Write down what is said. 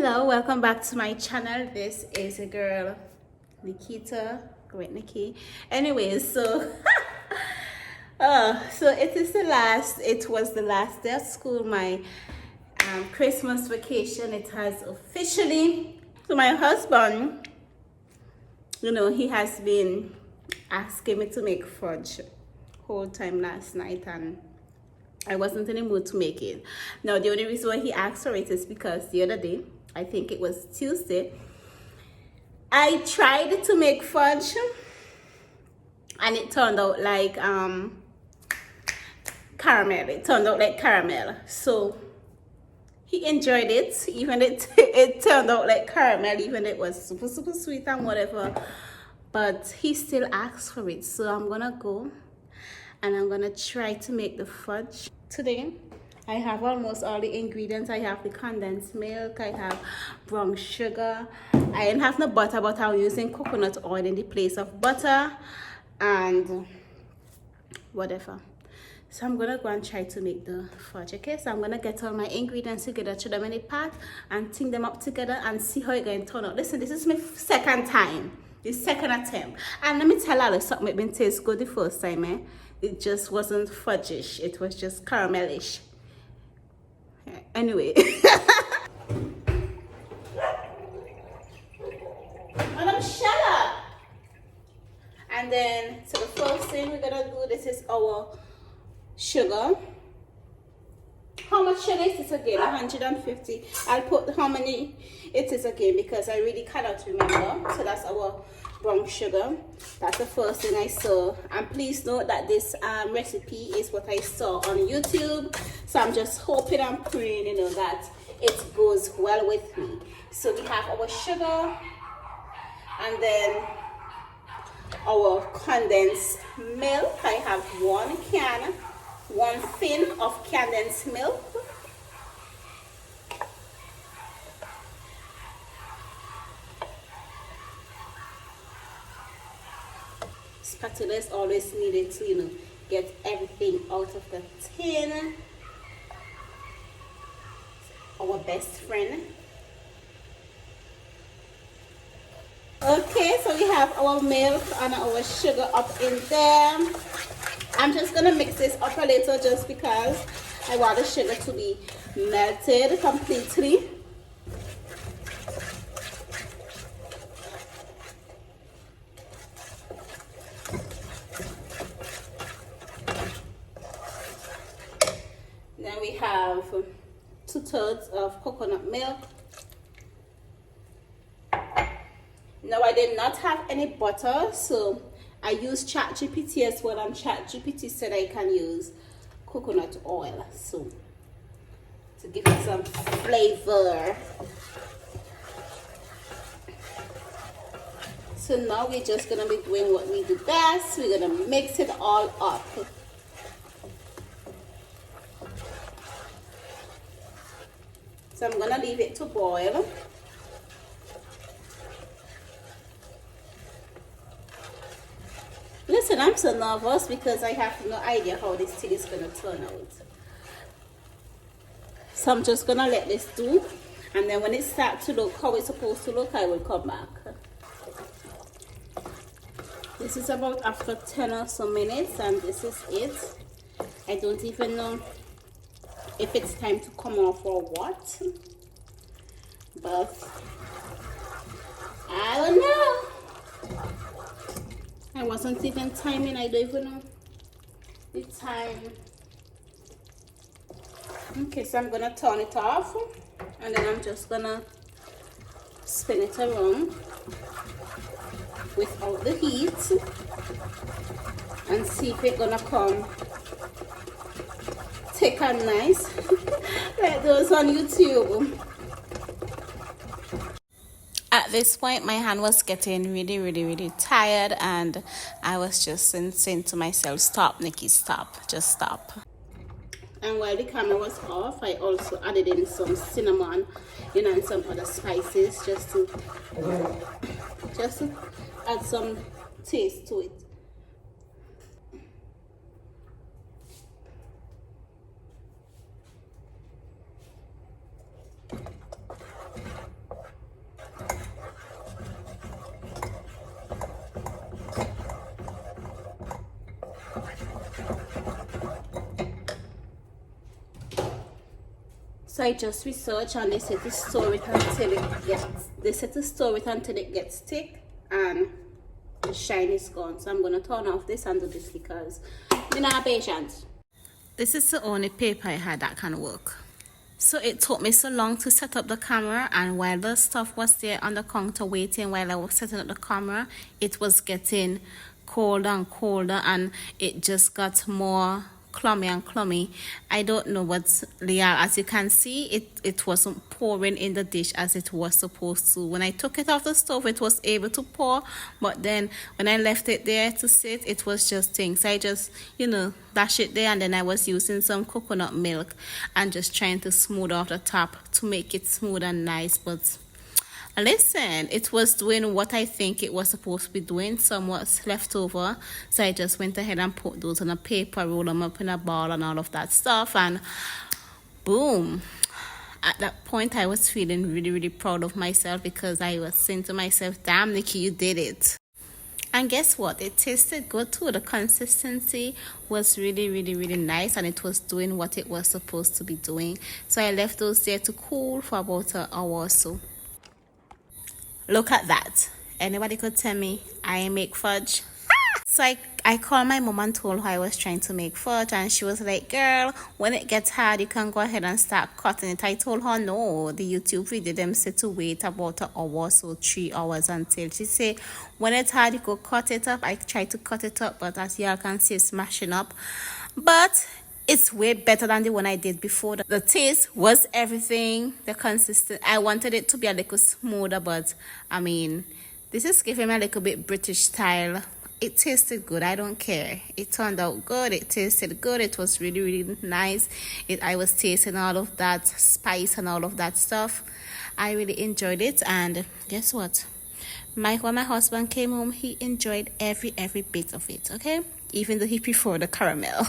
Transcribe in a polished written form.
Hello, welcome back to my channel. This is a girl, Nikita, great Nikki. Anyways, so it was the last day of school, my Christmas vacation. It has officially, so my husband, he has been asking me to make fudge whole time last night, and I wasn't in the mood to make it. Now, the only reason why he asked for it is because the other day, I think it was Tuesday, I tried to make fudge and it turned out like caramel. It turned out like caramel. So he enjoyed it, even it turned out like caramel, even it was super sweet and whatever. But he still asked for it. So I'm gonna go and I'm gonna try to make the fudge today. I have almost all the ingredients. I have the condensed milk, I have brown sugar, I didn't have no butter, but I'm using coconut oil in the place of butter and whatever. So I'm gonna go and try to make the fudge. Okay, so I'm gonna get all my ingredients together, throw them in a pot and think them up together and see how it's going to turn out. Listen, this is my second time, the second attempt, and let me tell you something. It didn't taste good the first time. It just wasn't fudgish, it was just caramelish. Anyway. Madam, shut up. And then, so the first thing we're gonna do, this is our sugar. How much sugar is this again? 150. I'll put how many it is again because I really cannot remember. So that's our brown sugar. That's the first thing I saw. And please note that this recipe is what I saw on YouTube. So I'm just hoping and praying, that it goes well with me. So we have our sugar and then our condensed milk. I have 1 can, 1 tin of condensed milk. Spatula is always needed to, get everything out of the tin. Our best friend. Okay, so we have our milk and our sugar up in there. I'm just gonna mix this up a little just because I want the sugar to be melted completely. Then we have 2/3 of coconut milk. Now I did not have any butter, so I used ChatGPT as well, and ChatGPT said I can use coconut oil, so to give it some flavor. So now we're just gonna be doing what we do best. We're gonna mix it all up. So I'm gonna leave it to boil. Listen, I'm so nervous because I have no idea how this thing is gonna turn out. So I'm just gonna let this do, and then when it starts to look how it's supposed to look, I will come back. This is about after 10 or so minutes, and this is it. I don't even know if it's time to come off or what, but I don't know. I wasn't even timing. I don't even know the time. Okay, so I'm gonna turn it off, and then I'm just gonna spin it around without the heat and see if it's gonna come thick and nice like those on YouTube. At this point, my hand was getting really tired, and I was just saying to myself, stop, Nikki, stop, just stop. And while the camera was off, I also added in some cinnamon, and some other spices just to add some taste to it. So I just researched, and they said to store it until it gets, thick and the shine is gone. So I'm gonna turn off this and do this because I don't have patience. This is the only paper I had that can work. So it took me so long to set up the camera, and while the stuff was there on the counter waiting while I was setting up the camera, it was getting colder and colder, and it just got more clummy and clummy. I don't know what's real. As you can see, it wasn't pouring in the dish as it was supposed to. When I took it off the stove, it was able to pour, but then when I left it there to sit, it was just things. I just, dash it there, and then I was using some coconut milk and just trying to smooth off the top to make it smooth and nice. But listen, it was doing what I think it was supposed to be doing. Some was left over, so I just went ahead and put those on a paper, roll them up in a ball and all of that stuff, and boom. At that point, I was feeling really, really proud of myself because I was saying to myself, damn, Nikki, you did it. And guess what? It tasted good too. The consistency was really, really, really nice, and it was doing what it was supposed to be doing. So I left those there to cool for about an hour or so. Look at that. Anybody could tell me I make fudge? So I called my mom and told her I was trying to make fudge, and she was like, girl, when it gets hard, you can go ahead and start cutting it. I told her no, the YouTube video them said to wait about an hour, so 3 hours until. She said, when it's hard, you go cut it up. I tried to cut it up, but as y'all can see, it's smashing up. But it's way better than the one I did before. The taste was everything. The consistency, I wanted it to be a little smoother, but I mean, this is giving me a little bit British style. It tasted good. I don't care. It turned out good. It tasted good. It was really, really nice. I was tasting all of that spice and all of that stuff. I really enjoyed it. And guess what? When my husband came home, he enjoyed every bit of it. Okay, even though he preferred the caramel.